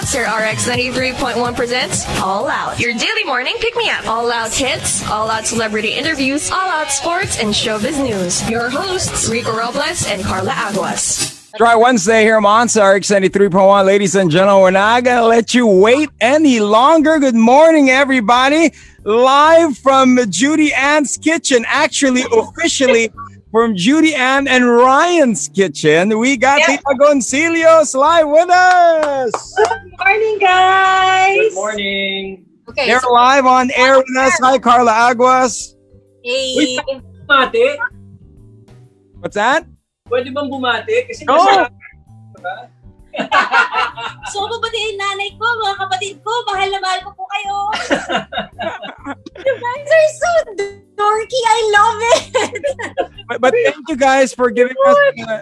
Monster RX93.1 presents All Out, your daily morning pick-me-up. All out hits, all out celebrity interviews, all out sports and showbiz news. Your hosts, Rico and Karla Aguas. Try Wednesday here, Monster RX93.1. Ladies and gentlemen, we're not going to let you wait any longer. Good morning, everybody. Live from Judy Ann's kitchen. Actually, officially from Judy Ann and Ryan's kitchen. We got the Agoncillos live with us. Good morning, guys. Good morning. Okay, they're live on air with us. Hi, Karla Aguas. Hey. Wait, bumati? What's that? Pwede bang bumati? Kasi diba? So, babatiin nanay ko, mga kapatid ko, mahal na mahal ko po kayo. You guys are so dorky. I love it. But thank you guys for giving us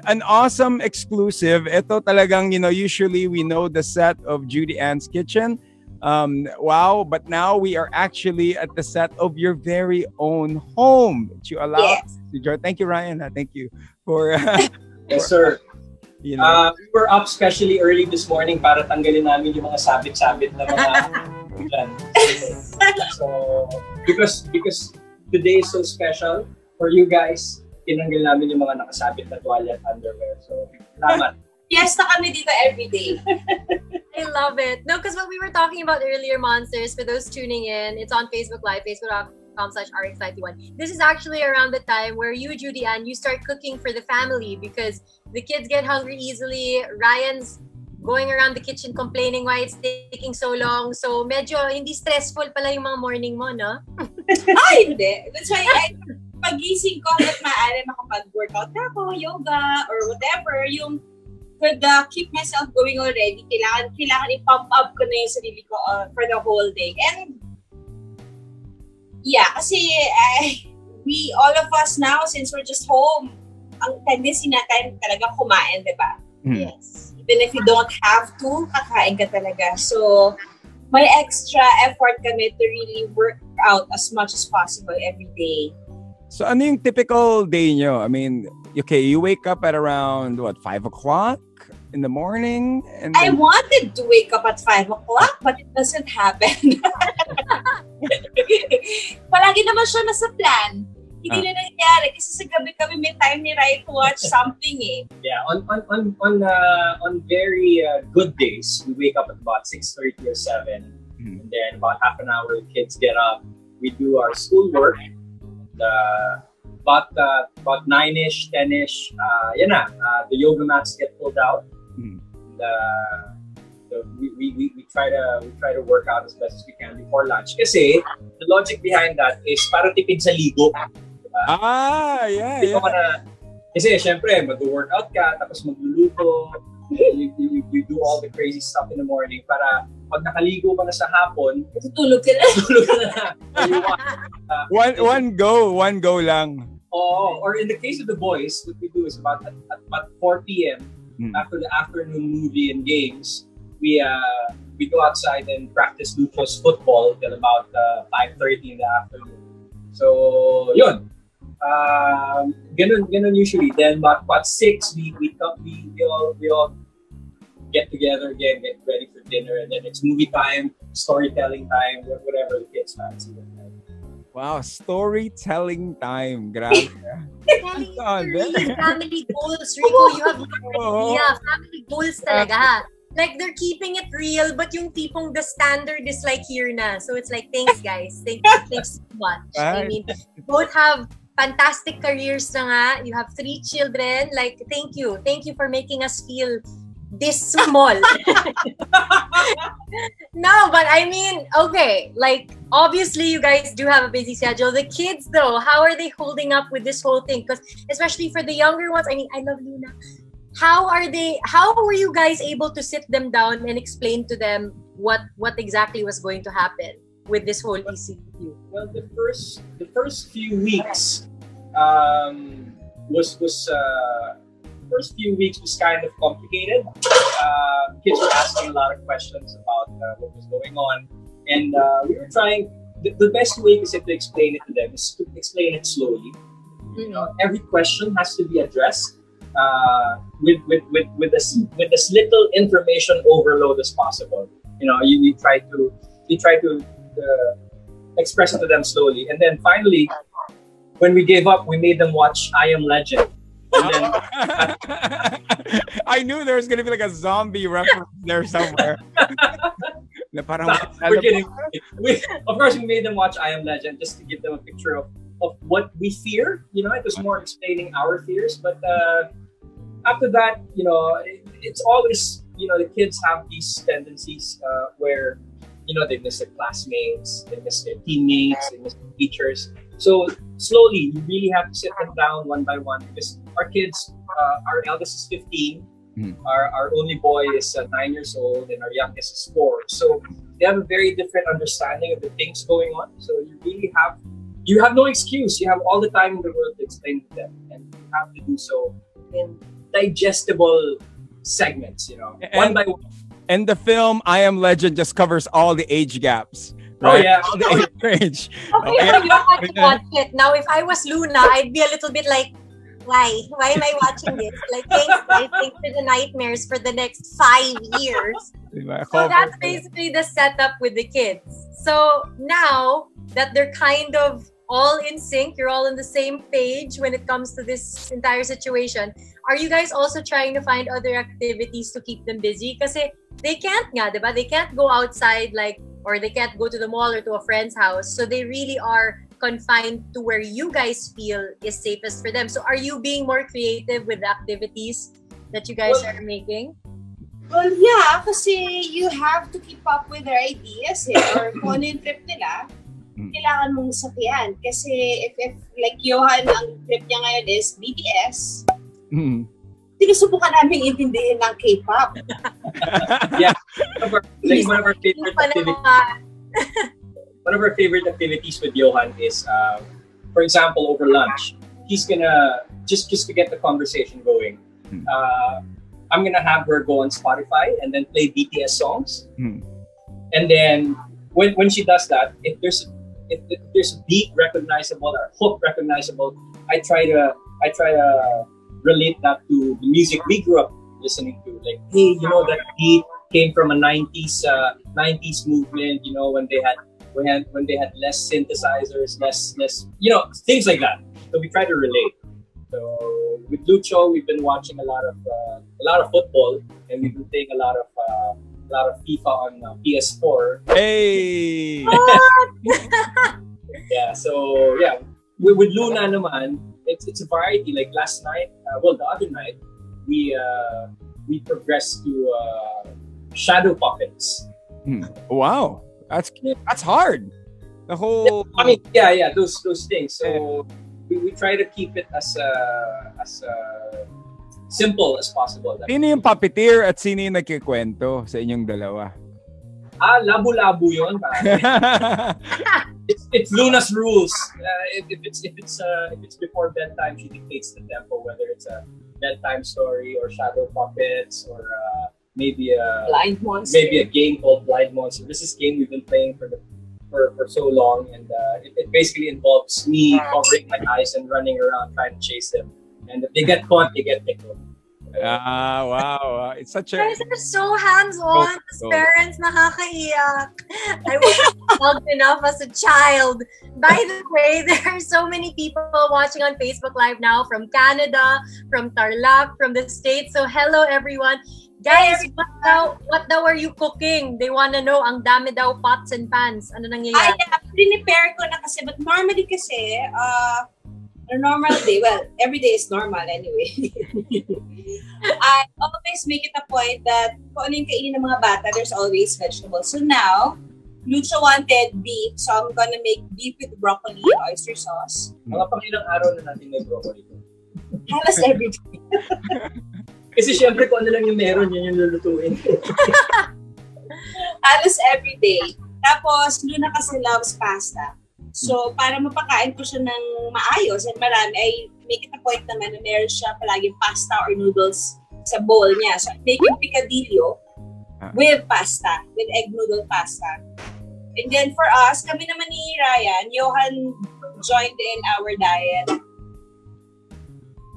an awesome exclusive. Ito talagang, usually we know the set of Judy Ann's kitchen. Wow, but now we are actually at the set of your very own home that you allow us to join. Thank you, Ryan. Thank you for yes, sir. We were up especially early this morning para tanggalin namin yung mga sabit-sabit na mga dyan. So because today is so special for you guys, tinanggal namin yung mga nakasabit na tuwalya at underwear. So, salamat. Fiesta kami dito every day. I love it. No, because what we were talking about earlier, Monsters, for those tuning in, it's on Facebook Live, facebook.com/RX91. This is actually around the time where you, Judy Ann, you start cooking for the family because the kids get hungry easily. Ryan's going around the kitchen complaining why it's taking so long. So, medyo hindi stressful pala yung mga morning mo, no? Ay, hindi. That's why pagising ko at maaari makapag-workout na ako, yoga, or whatever, yung could keep myself going already. Kailangan i-pump up ko na yung sarili ko for the whole day. And yeah, kasi we, all of us now, since we're just home, ang tendency natin talaga kumain, di ba? Yes. Even if you don't have to, kakain ka talaga. So, may extra effort kami to really work out as much as possible every day. So, ano yung typical day nyo? I mean, okay, you wake up at around, 5 o'clock in the morning? And then... I wanted to wake up at 5 o'clock, but it doesn't happen. Palagi naman siya nasa plan. Hindi na nangyari kasi sa gabi kami may time ni Rai to watch something eh. Yeah, on very good days, we wake up at about 6:30 or 7. And then about half an hour, the kids get up. We do our schoolwork. About 9-ish, 10-ish, the yoga mats get pulled out. We try to work out as best as we can before lunch. Kasi the logic behind that is para tipid sa ligo. Diba? Kasi syempre, mag-workout ka, tapos magluluto, you do all the crazy stuff in the morning para pag nakaligo ka na sa hapon, tutulog ka na. One go lang. Or in the case of the boys, what we do is about 4 p.m. After the afternoon movie and games, we go outside and practice Luchos football till about 5:30 in the afternoon. So yun, ganun usually. Then about 6 we all get together again, get ready for dinner, and then it's movie time, storytelling time, whatever the kids fancy. Wow, storytelling time. Grabe. Family goals, Rico. You have no idea. Family goals talaga. Like, they're keeping it real, but yung tipong the standard is like here na. So it's like, thanks guys. Thanks so much. I mean, you both have fantastic careers na nga. You have 3 children. Like, thank you. Thank you for making us feel this small. No, but I mean, okay, like, obviously you guys do have a busy schedule. The kids though, how are they holding up with this whole thing? Because especially for the younger ones, I mean, I love Luna. How were you guys able to sit them down and explain to them what exactly was going to happen with this whole ECQ? Well, the first few weeks was kind of complicated. Kids were asking a lot of questions about what was going on, and we were trying. The best way to explain it to them is to explain it slowly. You know, every question has to be addressed. with as little information overload as possible. You know, you try to express it to them slowly, and then finally, when we gave up, we made them watch I Am Legend. And then, I knew there was gonna be like a zombie reference there somewhere. Na parang we're kidding. Of course, we made them watch I Am Legend just to give them a picture of what we fear. You know, it was more explaining our fears. But after that, you know, it's always, you know, the kids have these tendencies where, you know, they miss their classmates, they miss their teammates, they miss their teachers. So slowly, you really have to sit them down one by one, because our kids, our eldest is 15, our only boy is 9 years old, and our youngest is 4. So they have a very different understanding of the things going on. So you have no excuse. You have all the time in the world to explain to them, and you have to do so in digestible segments, you know, one by one. And the film I Am Legend just covers all the age gaps. Right? Oh yeah, all the age. Okay, so you want to watch it. Now, if I was Luna, I'd be a little bit like, why? Why am I watching this? Like, I think for the nightmares for the next 5 years. So that's basically the setup with the kids. So now that they're kind of all in sync, you're all on the same page when it comes to this entire situation, are you guys also trying to find other activities to keep them busy? Kasi they can't nga, diba? They can't go outside, like, or they can't go to the mall or to a friend's house. So they really are confined to where you guys feel is safest for them. So are you being more creative with the activities that you guys are making? Well, yeah, kasi you have to keep up with their ideas or kung ano yung trip nila, kailangan mong sakyan. Kasi if like Johan, ang trip niya ngayon is BTS, sinusubukan namin intindihin ng K-pop. Yeah. One of our favorite activities. One of our favorite activities with Johan is, for example, over lunch, he's gonna just to get the conversation going. I'm gonna have her go on Spotify and then play BTS songs, and then when she does that, if there's a beat recognizable or hook recognizable, I try to relate that to the music we grew up listening to. Like, hey, you know, that beat came from a 90s movement, you know, when they had less synthesizers, less, you know, things like that. So we try to relate. So with Lucho, we've been watching a lot of football, and we've been playing a lot of FIFA on PS4. Hey. Yeah. So yeah, with Luna naman, it's a variety. Like last night, the other night, we progressed to shadow puppets. Wow, that's hard. The whole. I mean, yeah, those things. So we try to keep it as simple as possible. Sino yung puppeteer at sino yung nagkikwento sa inyong dalawa? Labo-labo yun. It's Luna's rules. If it's before bedtime, she dictates the tempo, whether it's a bedtime story or shadow puppets or maybe a Blind Monster. Maybe a game called Blind Monster. This is a game we've been playing for so long, and it basically involves me covering my eyes and running around trying to chase them. And if they get caught, they get tickled. Wow. It's such a... You guys are so hands-on. As parents, nakakaiyak. I wasn't loved enough as a child. By the way, there are so many people watching on Facebook Live now from Canada, from Tarlac, from the States. So hello, everyone. Guys, what daw are you cooking? They want to know, ang dami daw pots and pans. Ano nangyayari? Prepare ko na kasi, but normally kasi, a normal day, well, every day is normal anyway. I always make it a point that kung ano yung kainin ng mga bata, there's always vegetables. So now, Lucho wanted beef, so I'm gonna make beef with broccoli and oyster sauce. Mga pang ilang araw na natin may broccoli ko. Halos every day. Kasi syempre kung ano lang yung meron, yun yung lulutuin. Halos every day. Tapos, Luna kasi loves pasta. So, para mapakain ko siya ng maayos and marami, I make it a point naman na meron siya palaging pasta or noodles sa bowl niya. So, I make yung picadillo with pasta, with egg noodle pasta. And then for us, kami naman ni Ryan, Johan joined in our diet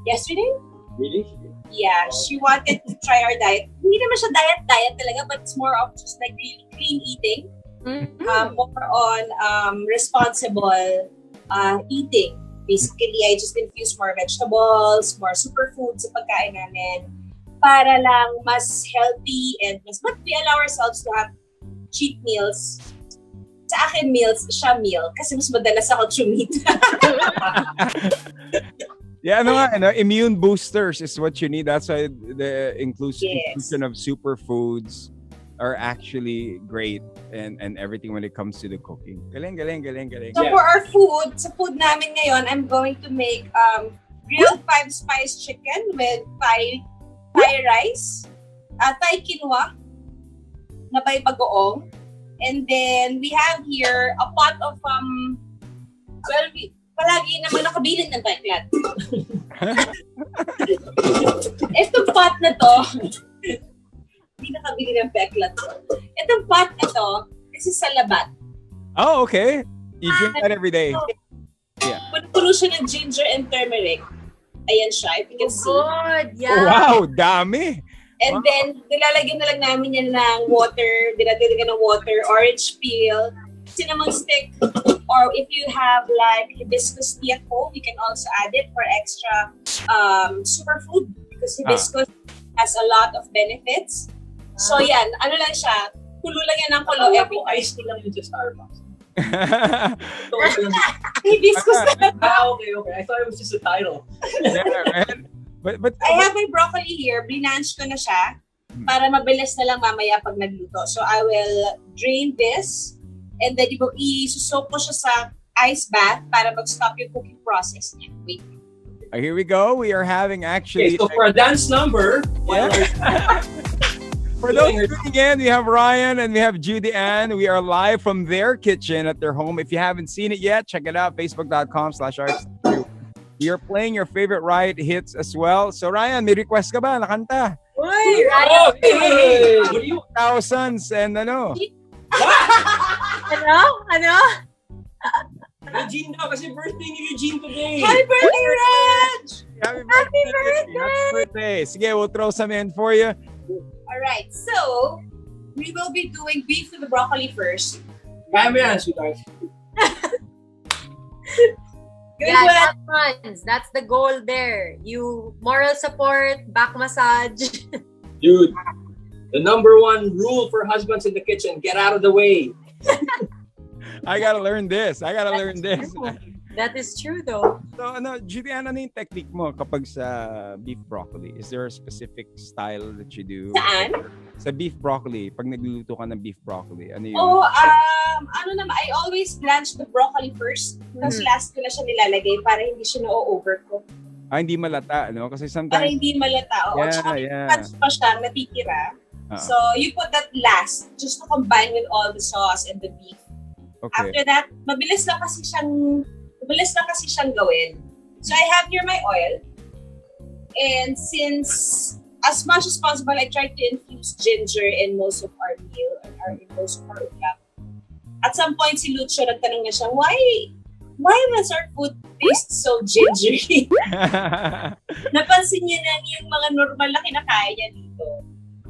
yesterday? Really? Yeah, she wanted to try our diet. Hindi naman siya diet talaga, but it's more of just like really clean eating. More on responsible eating. Basically, I just infuse more vegetables, more superfoods sa pagkain namin para lang mas healthy and but we allow ourselves to have cheat meals. Sa akin, meals, siya meal. Kasi mas madalas ako chumita. Yeah, immune boosters is what you need. That's why the inclusion of superfoods are actually great and everything when it comes to the cooking. Galing. So for our food, sa food namin ngayon, I'm going to make grilled 5-spice chicken with Thai rice, Thai quinoa na may bagoong. And then we have here a pot of palagi naman nakabilin ng backlat. Itong pot na to, hindi nakabili ng backlat to. Itong pot na to, this is salabat. Oh, okay. You drink that every day. Yeah. Puno siya ng ginger and turmeric. Ayan siya, if you can see. Good, yeah. Wow, dami. And then, nilalagyan na lang namin yan ng water, dinadagdagan ng water, orange peel, cinnamon stick, or if you have like hibiscus tea at home, you can also add it for extra superfood because hibiscus has a lot of benefits. So yan, ano lang siya, kulo lang yan ng kulo every time. Ice tea lang yun sa Starbucks. Hibiscus na lang. Okay. I thought it was just a title. Yeah, man. But I have my broccoli here. Blanch ko na siya para mabilis na lang mamaya pag nagluto. So I will drain this and then isusok ko siya sa ice bath para mag-stop yung cooking process niya. Wait. Here we go. We are having actually... Okay, so for a dance number... For those tuning in, we have Ryan and we have Judy Ann. We are live from their kitchen at their home. If you haven't seen it yet, check it out. Facebook.com/RX93. We are playing your favorite riot hits as well. So Ryan, may request ka ba? Nakanta? Uy, Ryan! Hey! What are you? Thousands and ano? Ano? Eugene daw kasi birthday ni Eugene today. Happy birthday, Reg! Happy birthday! Sige, we'll throw some in for you. Alright, so we will be doing beef with the broccoli first. Kaya mo yan, sweetheart. Yeah, that's the goal there. You moral support, back massage. Dude, the number one rule for husbands in the kitchen, get out of the way. I gotta learn this. That is true though. So, Judy Ann, ano yung technique mo kapag sa beef broccoli? Is there a specific style that you do? Saan? Sa beef broccoli, pag nagluluto ka ng beef broccoli, ano yun? I always blanch the broccoli first. Tapos last ko na siya nilalagay para hindi siya na-overcook. Hindi malata, no? Kasi Para sometimes... hindi malata. Tsaka pa siya natitira. So, you put that last just to combine with all the sauce and the beef. Okay. After that, mabilis lang kasi siyang gawin. So I have here my oil. And since as much as possible, I try to infuse ginger in most of our meal or in most of our ulam. At some point, si Lucio nagtanong na siya, why does our food taste so gingery? Napansin niya na yung mga normal na kinakain niya dito.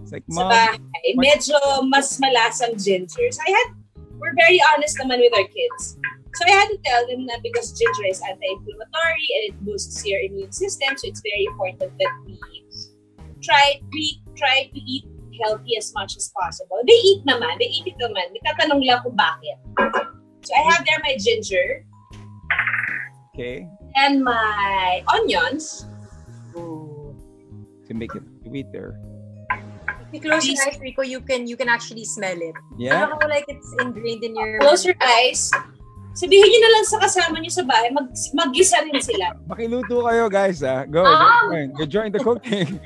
It's like, sa bahay. Medyo mas malasang ginger. So we're very honest naman with our kids. So I had to tell them that because ginger is anti-inflammatory and it boosts your immune system, so it's very important that we try to eat healthy as much as possible. They eat it naman. Nagtatanong lang kung bakit. So I have there my ginger. Okay. And my onions. To make it sweeter. If you close your eyes, Rico, you can actually smell it. Yeah. I don't know, like it's ingrained in your... Close your eyes. Sabihin nyo na lang sa kasama nyo sa bahay, mag-gisa rin sila. Makiluto kayo, guys. Go join the cooking.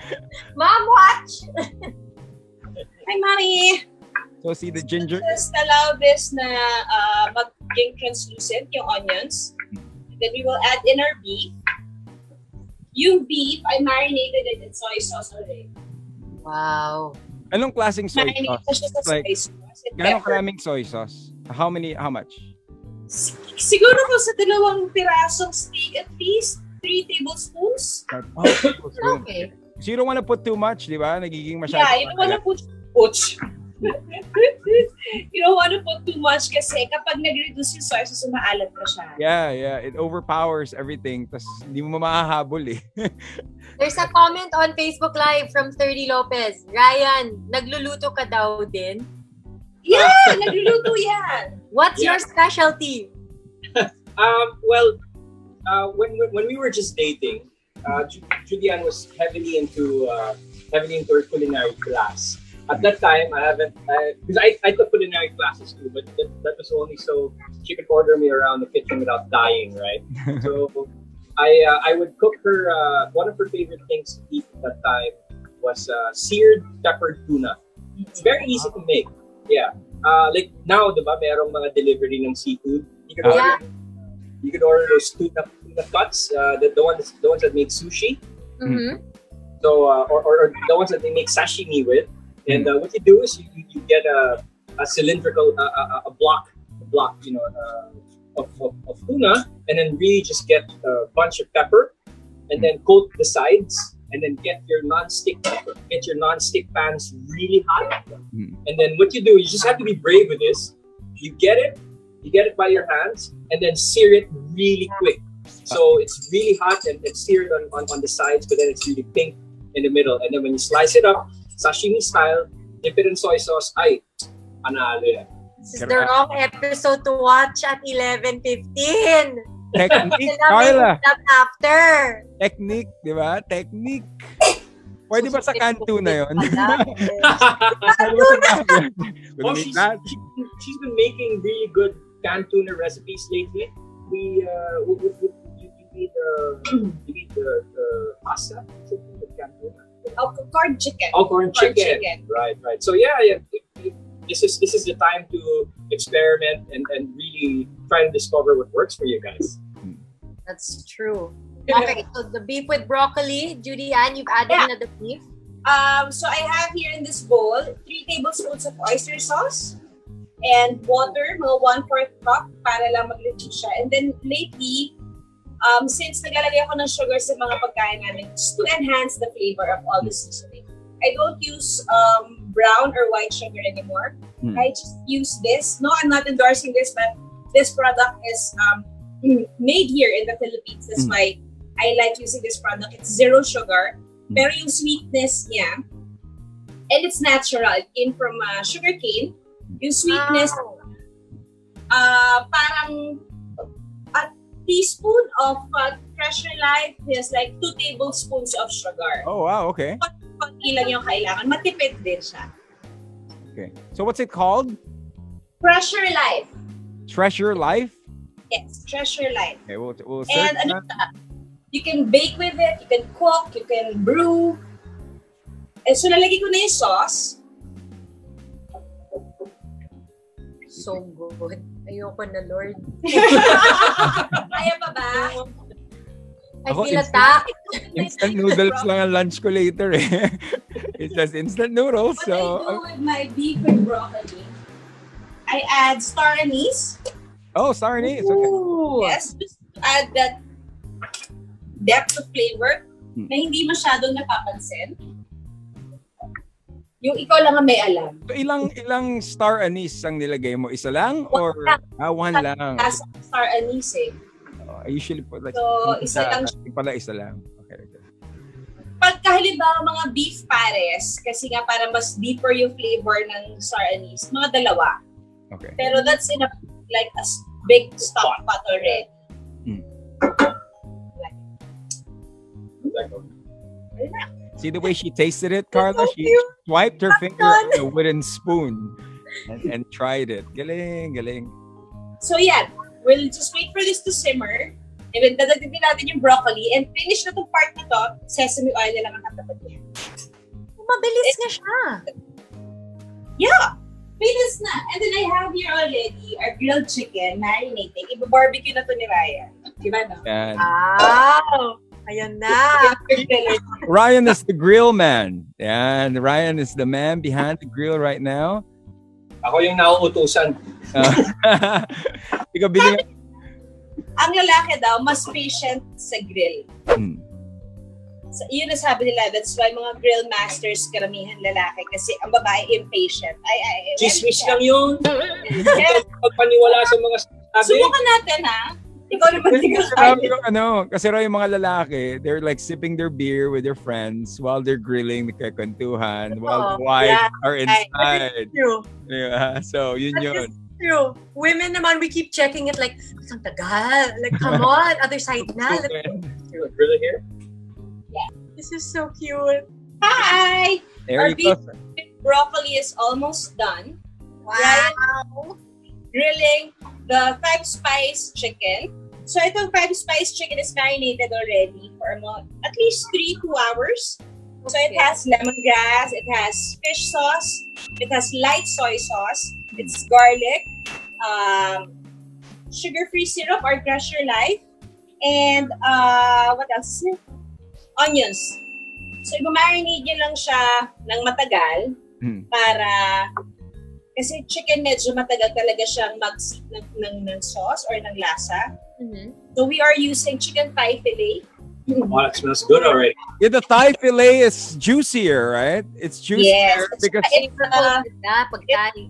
Mom, watch! Hi, Mommy! So, see the ginger? Just allow this na maging translucent, yung onions. Then we will add in our beef. Yung beef, I marinated it in soy sauce already. Wow. Anong klaseng soy sauce? Like, gano'ng karaming soy sauce? How much? Siguro ko sa 2 pirasong steak, at least 3 tablespoons. Okay. So you don't want to put too much, di ba? Nagiging masyado. Yeah, you don't want to put you don't want to put too much kasi kapag nag-reduce yung soy sauce, maalat na siya. Yeah. It overpowers everything. Tapos hindi mo mahahabol eh. There's a comment on Facebook Live from 30 Lopez. Ryan, nagluluto ka daw din? Yeah, nagluluto yan. What's your specialty? When we were just dating, Judy Ann was heavily into her culinary class. At that time, because I took culinary classes too, but that was only so she could order me around the kitchen without dying, right? So I would cook her. One of her favorite things to eat at that time was seared peppered tuna. It's very easy to make. Yeah. Like now, diba, merong mga delivery ng seafood. You could order those tuna cuts, the ones that make sushi. Mm-hmm. So or the ones that they make sashimi with. And what you do is you get a cylindrical a block, of tuna, and then really just get a bunch of pepper, and then coat the sides, and then get your non-stick pans really hot. And then what you do, you just have to be brave with this. You get it by your hands, and then sear it really quick. So it's really hot and it's seared on the sides, but then it's really pink in the middle. And then when you slice it up, sashimi style, dip it in soy sauce. Ay, analo yan. This is the wrong episode to watch at 11:15. Technique, Karla. After. Technique, di ba? Technique. Pwede ba sa canto na yun? She's been making really good canned tuna recipes lately. You need the pasta, the canned tuna. Corn chicken. Corn chicken. Right. So this is the time to experiment and really try to discover what works for you guys. That's true. Okay, so the beef with broccoli, Judy Ann, you've added another beef. So I have here in this bowl 3 tablespoons of oyster sauce and water, mga 1/4 cup para lang mag-reduce siya. And then lately, since naglalagay ako ng sugar sa mga pagkain namin, just to enhance the flavor of all the seasoning, I don't use brown or white sugar anymore. I just use this. No, I'm not endorsing this, but this product is made here in the Philippines. That's why I like using this product. It's 0 sugar, pero yung sweetness niya, and it's natural. It came from sugar cane. Yung sweetness, parang teaspoon of Treasure Life has like 2 tablespoons of sugar. Oh, wow, okay. Konti lang yung kailangan. Matipid din siya. Okay. So what's it called? Treasure Life. Treasure Life? Yes, Treasure Life. Okay, we'll search and that. You can bake with it, you can cook, you can brew. And so nalagay ko na yung sauce. So good. Ayoko na, Lord. Kaya pa ba? I feel attacked. Instant noodles lang ang lunch ko later eh. It says instant noodles. What I do with my beef with broccoli, I add star anise. Oh, star anise. Okay. Yes, just to add that depth of flavor na hindi masyadong napapansin. Yung ikaw lang ang may alam. So ilang star anise ang nilagay mo? Isa lang or one lang? Star anise eh. I usually put like isa lang. Isa lang. Okay. Pagka halimbawa mga beef pares, kasi nga para mas deeper yung flavor ng star anise, mga 2. Okay. Pero that's in a big stock pot already. See the way she tasted it, Karla? She swiped her finger on a wooden spoon and tried it. Galing. So yeah, we'll just wait for this to simmer. And then dadagdagan natin yung broccoli. And finish na itong part na to, sesame oil na lang ang katapat niya. Mabilis na siya. Yeah! Finish na. And then I have here already our grilled chicken marinating. Iba-barbecue na to ni Ryan. Diba no? Wow! Ayan na. Ryan is the grill man. And Ryan is the man behind the grill right now. Ako yung nauutusan. Ikaw ang lalaki daw, mas patient sa grill. So, yun ang sabi nila, that's why mga grill masters, karamihan lalaki, kasi ang babae impatient. Chismis lang yun. Pagpaniwala sa mga sabi. Subukan natin, ha? Ikaw naman kasi raw yung mga lalaki, they're like sipping their beer with their friends while they're grilling, nagkakantuhan, while the wives are inside. Yeah, so yun. True. Women naman, we keep checking it like, ang tagal. Like, come on, other side na. Really here? Yeah. This is so cute. Hi! There Our beef with broccoli is almost done. Wow. Right? Grilling the 5-spice chicken. So itong 5-spice chicken is marinated already for at least 3-2 hours. So it has lemongrass, it has fish sauce, it has light soy sauce, it's garlic, sugar-free syrup or Crush Your Life, and what else? Onions. So i-marinate nyo lang siya ng matagal para kasi chicken medyo matagal talaga siyang mag-sip ng sauce or ng lasa. So we are using chicken thigh fillet. Oh, that smells good already. Yeah, the thigh fillet is juicier, right? It's juicier because it's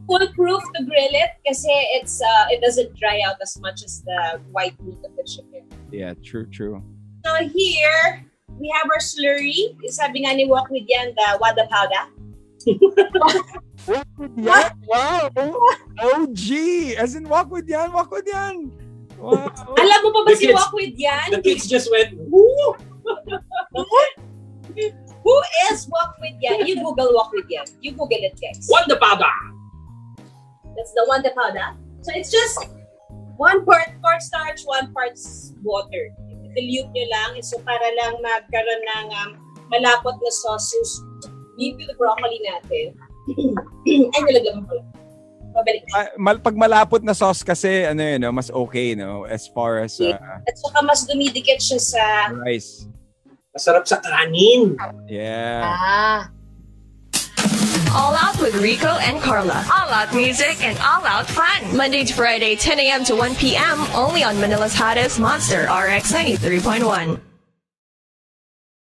foolproof to grill it kasi it doesn't dry out as much as the white meat of the chicken. Yeah, true. So here we have our slurry. Sabi nga ni Walk with Yan, the wada powder. What? Wow! OG! As in walk with Yan. Wow. Alam mo pa ba si Walk with Yan? The kids just went, woo! Who is Walk with Yan? You Google Walk with Yan. You Google it, guys. Wanda powder! That's the wanda powder. So it's just 1 part cornstarch, 1 part water. Dilute nyo lang. So para lang magkaroon ng malapot na sauces. Leave the broccoli natin. Ay, nalaglaman ko lang. Pag malapot na sauce kasi, mas okay, no? As far as... At saka mas dumidikit siya sa... rice. Masarap sa kanin. Yeah. All Out with Rico and Karla. All Out music and all out fun. Monday to Friday, 10 a.m. to 1 p.m. only on Manila's hottest Monster RX93.1.